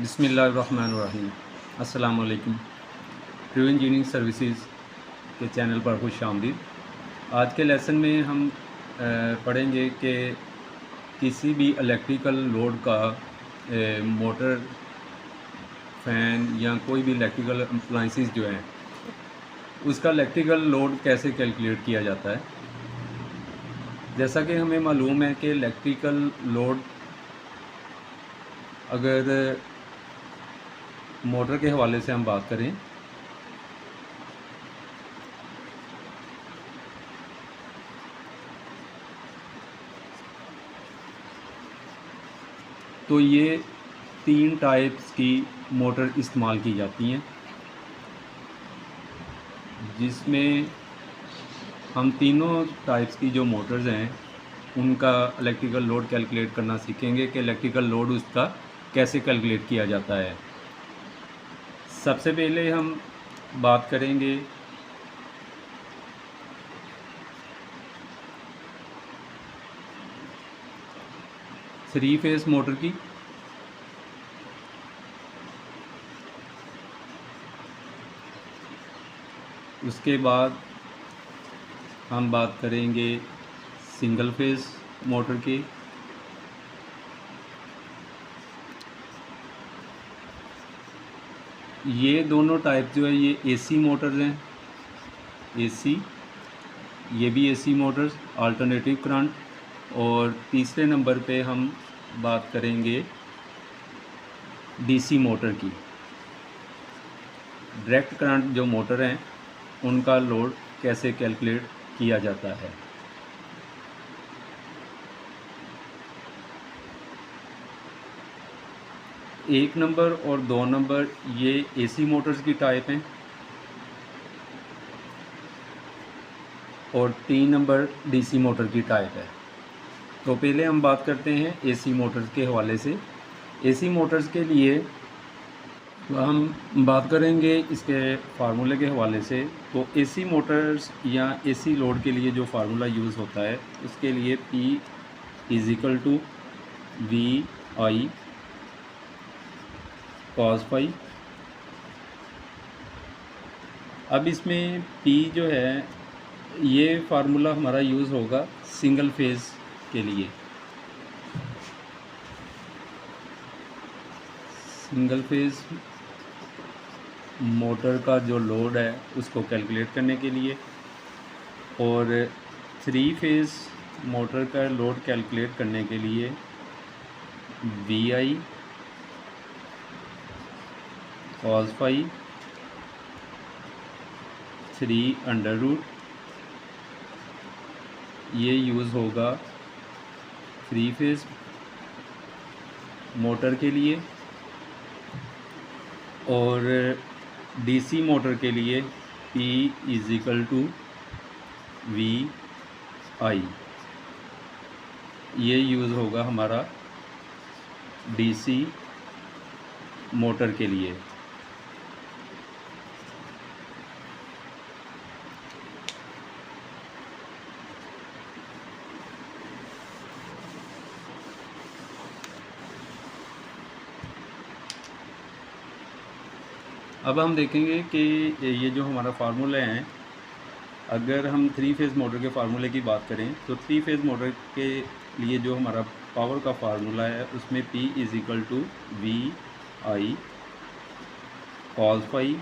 बिस्मिल्लाहिर्रहमानिर्रहीम। अस्सलाम वालेकुम। ट्रू इंजीनियरिंग सर्विसेज के चैनल पर खुश आमदीद। आज के लेसन में हम पढ़ेंगे कि किसी भी इलेक्ट्रिकल लोड का मोटर, फ़ैन या कोई भी इलेक्ट्रिकल अप्लाइंसेस जो हैं उसका इलेक्ट्रिकल लोड कैसे कैलकुलेट किया जाता है। जैसा कि हमें मालूम है कि इलेक्ट्रिकल लोड अगर मोटर के हवाले से हम बात करें तो ये 3 टाइप्स की मोटर इस्तेमाल की जाती हैं, जिसमें हम तीनों टाइप्स की जो मोटर्स हैं उनका इलेक्ट्रिकल लोड कैलकुलेट करना सीखेंगे कि इलेक्ट्रिकल लोड उसका कैसे कैलकुलेट किया जाता है। सबसे पहले हम बात करेंगे थ्री फेस मोटर की। उसके बाद हम बात करेंगे सिंगल फेस मोटर की। ये दोनों टाइप जो है ये एसी मोटर्स हैं, एसी, ये भी एसी मोटर्स, अल्टरनेटिव करंट। और तीसरे नंबर पे हम बात करेंगे डीसी मोटर की। डायरेक्ट करंट जो मोटर हैं उनका लोड कैसे कैलकुलेट किया जाता है। एक नंबर और 2 नंबर ये एसी मोटर्स की टाइप हैं और 3 नंबर डीसी मोटर की टाइप है। तो पहले हम बात करते हैं एसी मोटर्स के हवाले से। एसी मोटर्स के लिए हम बात करेंगे इसके फार्मूले के हवाले से। तो एसी मोटर्स या एसी लोड के लिए जो फार्मूला यूज़ होता है उसके लिए P = VI cos phi। अब इसमें P जो है ये फार्मूला हमारा यूज़ होगा सिंगल फेज़ के लिए। सिंगल फेज़ मोटर का जो लोड है उसको कैलकुलेट करने के लिए, और 3 फेज़ मोटर का लोड कैलकुलेट करने के लिए VI cos phi 3√, ये यूज़ होगा 3 फेज़ मोटर के लिए। और डीसी मोटर के लिए P = VI, ये यूज़ होगा हमारा डीसी मोटर के लिए। अब हम देखेंगे कि ये जो हमारा फार्मूले हैं, अगर हम 3 फेज़ मोटर के फार्मूले की बात करें तो 3 फेज़ मोटर के लिए जो हमारा पावर का फार्मूला है उसमें P = VI cos phi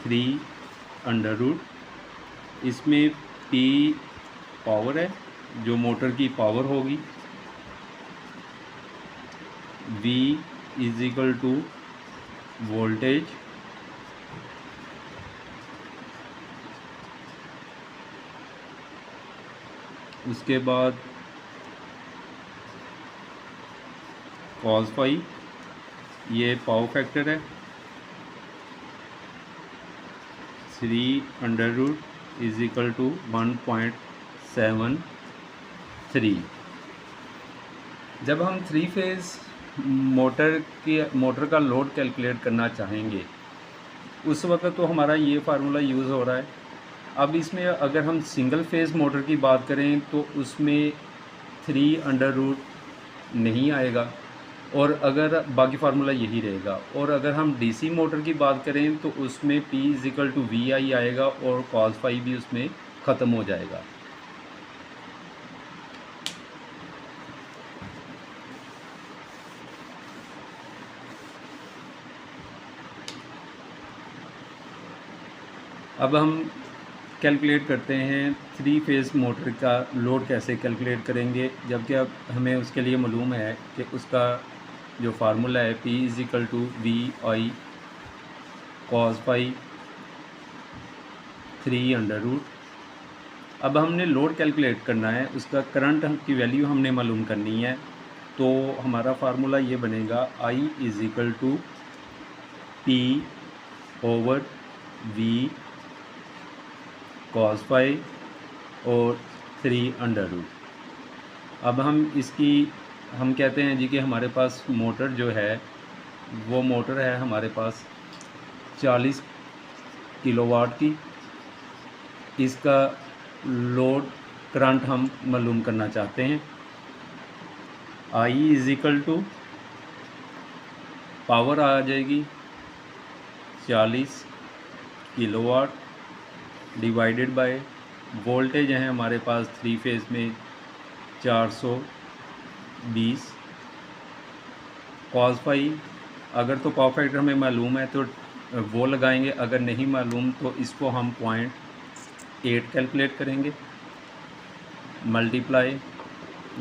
3√। इसमें P पावर है जो मोटर की पावर होगी, V = वोल्टेज, उसके बाद cos phi ये पावर फैक्टर है, 3√= 1.73। जब हम 3 फेज़ मोटर का लोड कैलकुलेट करना चाहेंगे उस वक्त तो हमारा ये फार्मूला यूज़ हो रहा है। अब इसमें अगर हम सिंगल फेज़ मोटर की बात करें तो उसमें 3√, नहीं आएगा और अगर बाकी फार्मूला यही रहेगा। और अगर हम डीसी मोटर की बात करें तो उसमें P = VI आएगा और cos फाई भी उसमें ख़त्म हो जाएगा। अब हम कैलकुलेट करते हैं 3 फेज़ मोटर का लोड कैसे कैलकुलेट करेंगे, जबकि अब हमें उसके लिए मालूम है कि उसका जो फार्मूला है P = VI cos फाई 3√। अब हमने लोड कैलकुलेट करना है, उसका करंट की वैल्यू हमने मालूम करनी है। तो हमारा फार्मूला ये बनेगा I = P/V cos फाई और 3√। अब हम कहते हैं जी कि हमारे पास मोटर जो है वो मोटर है हमारे पास 40 किलोवाट की। इसका लोड करंट हम मालूम करना चाहते हैं। I = पावर आ जाएगी 40 किलोवाट डिवाइडेड बाय वोल्टेज है हमारे पास 3 फेज़ में 420 cos फाई। अगर तो पावर फैक्टर हमें मालूम है तो वो लगाएंगे, अगर नहीं मालूम तो इसको हम 0.8 कैलकुलेट करेंगे मल्टीप्लाई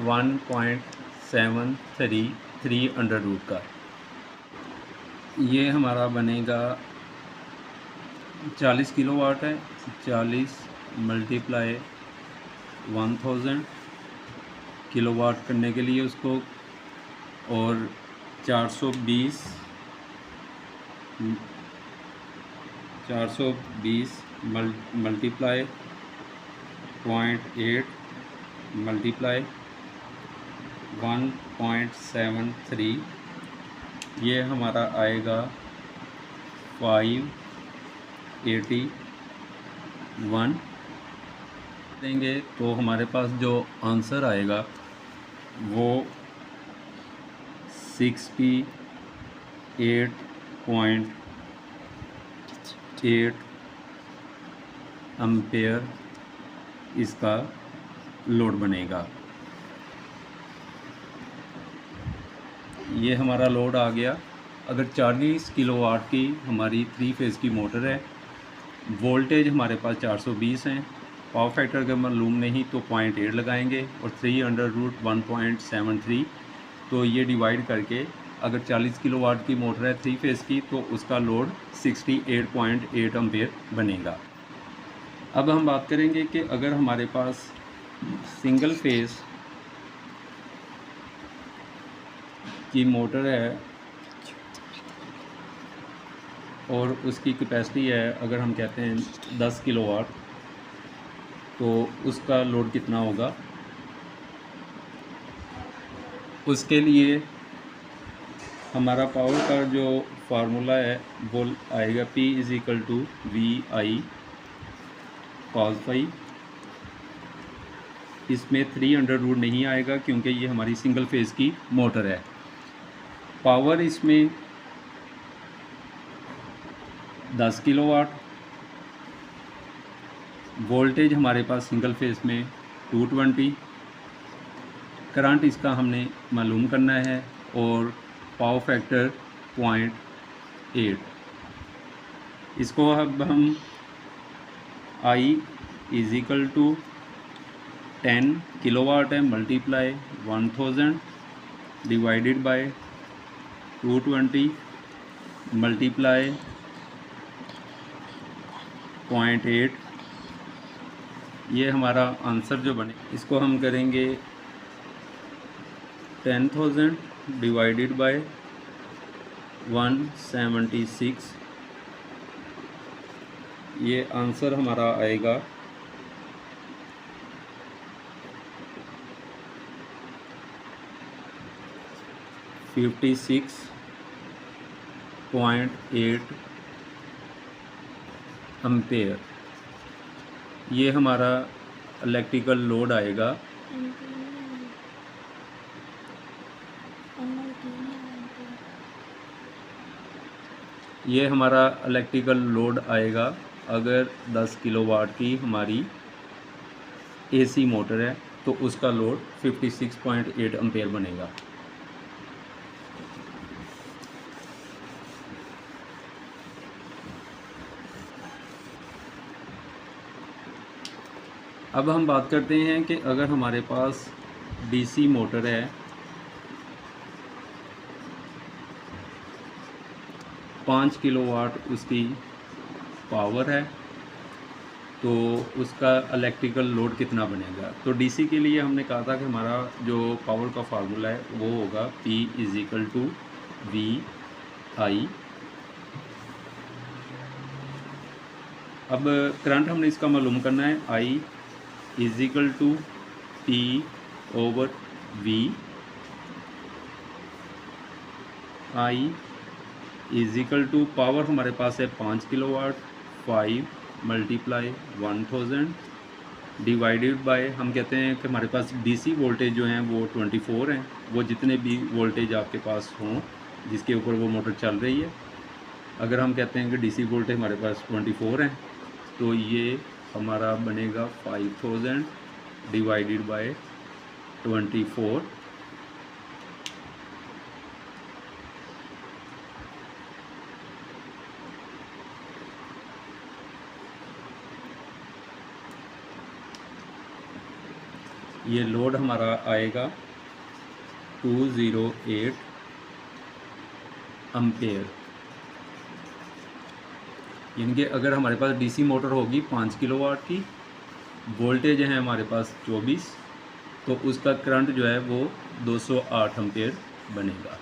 1.73 3√, का ये हमारा बनेगा 40 किलोवाट है। 40 मल्टीप्लाई 1000 किलोवाट करने के लिए उसको, और 420 मल्टीप्लाई 0.8 मल्टीप्लाई 1.73, ये हमारा आएगा 581 देंगे। तो हमारे पास जो आंसर आएगा वो 68.8 एम्पेयर इसका लोड बनेगा। ये हमारा लोड आ गया। अगर 40 किलोवाट की हमारी 3 फेज़ की मोटर है, वोल्टेज हमारे पास 420 हैं, पावर फैक्टर का मालूम नहीं तो 0.8 लगाएंगे और 3√1.73, तो ये डिवाइड करके अगर 40 किलोवाट की मोटर है 3 फेज़ की तो उसका लोड 68.8 एम्पेयर बनेगा। अब हम बात करेंगे कि अगर हमारे पास सिंगल फेज़ की मोटर है और उसकी कैपेसिटी है, अगर हम कहते हैं 10 किलोवाट, तो उसका लोड कितना होगा। उसके लिए हमारा पावर का जो फार्मूला है वो आएगा P = VI cos फाई। इसमें 300 नहीं आएगा क्योंकि ये हमारी सिंगल फेज़ की मोटर है। पावर इसमें 10 किलोवाट, वोल्टेज हमारे पास सिंगल फेज़ में 220, करंट इसका हमने मालूम करना है और पावर फैक्टर 0.8। इसको अब हम I = 10 किलोवाट है मल्टीप्लाई 1000 डिवाइडेड बाय 220 मल्टीप्लाई 0.8, ये हमारा आंसर जो बने इसको हम करेंगे 10,000 डिवाइडेड बाय 176, ये आंसर हमारा आएगा 56.8 एम्पेयर। ये हमारा इलेक्ट्रिकल लोड आएगा। ये हमारा इलेक्ट्रिकल लोड आएगा अगर 10 किलोवाट की हमारी एसी मोटर है तो उसका लोड 56.8 एम्पेयर बनेगा। अब हम बात करते हैं कि अगर हमारे पास डीसी मोटर है 5 किलोवाट उसकी पावर है तो उसका इलेक्ट्रिकल लोड कितना बनेगा। तो डीसी के लिए हमने कहा था कि हमारा जो पावर का फार्मूला है वो होगा P = VI। अब करंट हमने इसका मालूम करना है I = P/V। I = पावर हमारे पास है 5 किलोवाट, 5 × 1000 डिवाइडेड बाय हम कहते हैं कि हमारे पास डीसी वोल्टेज जो हैं वो 24 हैं। वो जितने भी वोल्टेज आपके पास हों जिसके ऊपर वो मोटर चल रही है, अगर हम कहते हैं कि डीसी वोल्टेज हमारे पास 24 हैं तो ये हमारा बनेगा 5000 डिवाइडेड बाय 24। ये लोड हमारा आएगा 208 एम्पेयर। यानी कि अगर हमारे पास डीसी मोटर होगी 5 किलोवाट की, वोल्टेज है हमारे पास 24, तो उसका करंट जो है वो 208 एम्पेयर बनेगा।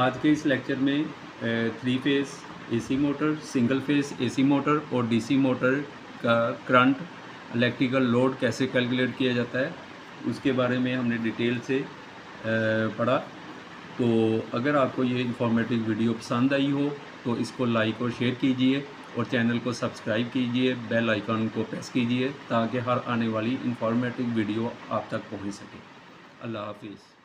आज के इस लेक्चर में 3 phase AC motor, single phase AC motor और डीसी मोटर का करंट इलेक्ट्रिकल लोड कैसे कैलकुलेट किया जाता है उसके बारे में हमने डिटेल से पढ़ा। तो अगर आपको ये इंफॉर्मेटिव वीडियो पसंद आई हो तो इसको लाइक और शेयर कीजिए और चैनल को सब्सक्राइब कीजिए, बेल आइकन को प्रेस कीजिए ताकि हर आने वाली इंफॉर्मेटिव वीडियो आप तक पहुंच सके। अल्लाह हाफिज़।